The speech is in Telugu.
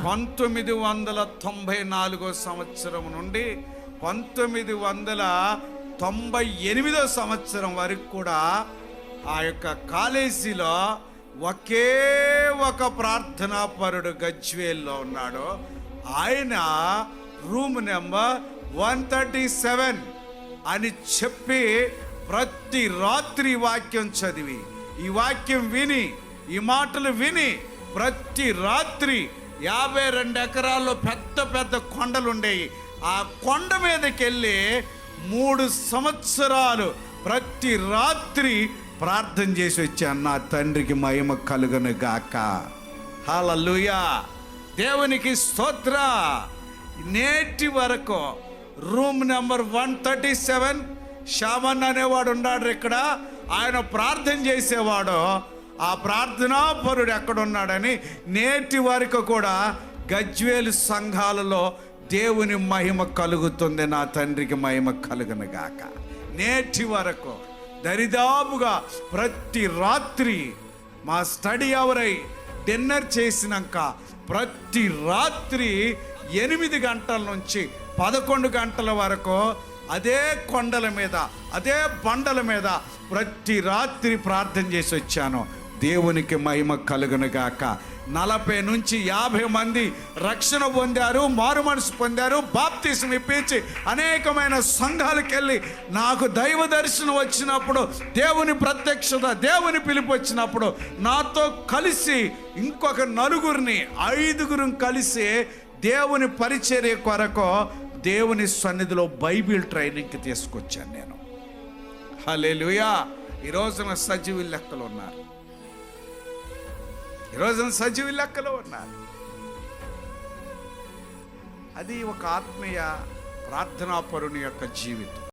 1994 సంవత్సరం నుండి 1998 సంవత్సరం వరకు కూడా ఆ యొక్క కాలేజీలో ఒకే ఒక ప్రార్థనా పరుడు గజ్వేల్లో ఉన్నాడు. ఆయన రూమ్ నెంబర్ 137 అని చెప్పి ప్రతి రాత్రి వాక్యం చదివి, ఈ వాక్యం విని, ఈ మాటలు విని ప్రతి రాత్రి 52 ఎకరాల్లో పెద్ద పెద్ద కొండలు ఉండేవి. ఆ కొండ మీదకి వెళ్ళి 3 సంవత్సరాలు ప్రతి రాత్రి ప్రార్థన చేసి వచ్చాను. నా తండ్రికి మహిమ కలుగును గాక. హల్లెలూయా, దేవునికి స్తోత్ర. నేటి వరకు రూమ్ నెంబర్ 137 శామన్ అనేవాడు ఉన్నాడు ఇక్కడ. ఆయన ప్రార్థన చేసేవాడు. ఆ ప్రార్థనా పరుడు ఎక్కడున్నాడని నేటి వరకు కూడా గజ్వేలు సంఘాలలో దేవుని మహిమ కలుగుతుంది. నా తండ్రికి మహిమ కలుగును గాక. నేటి వరకు దరిదాపుగా ప్రతి రాత్రి మా స్టడీ అవర్ అయి డిన్నర్ చేసినాక ప్రతి రాత్రి 8 గంటల నుంచి 11 గంటల వరకు అదే కొండల మీద, అదే బండల మీద ప్రతి రాత్రి ప్రార్థన చేసి వచ్చాను. దేవునికి మహిమ కలుగును గాక. 40 నుంచి 50 మంది రక్షణ పొందారు, మారు మనసు పొందారు, బాప్తిసం ఇప్పించి అనేకమైన సంఘాలకు వెళ్ళి నాకు దైవ దర్శనం వచ్చినప్పుడు, దేవుని ప్రత్యక్షత, దేవుని పిలుపు వచ్చినప్పుడు నాతో కలిసి ఇంకొక 5 కలిసి దేవుని పరిచర్య కొరకు దేవుని సన్నిధిలో బైబిల్ ట్రైనింగ్కి తీసుకొచ్చాను నేను. హల్లెలూయా. ఈ రోజున సజీవ లెక్కలు ఉన్నారు. అది ఒక ఆత్మీయ ప్రార్థనాపరుని యొక్క జీవితం.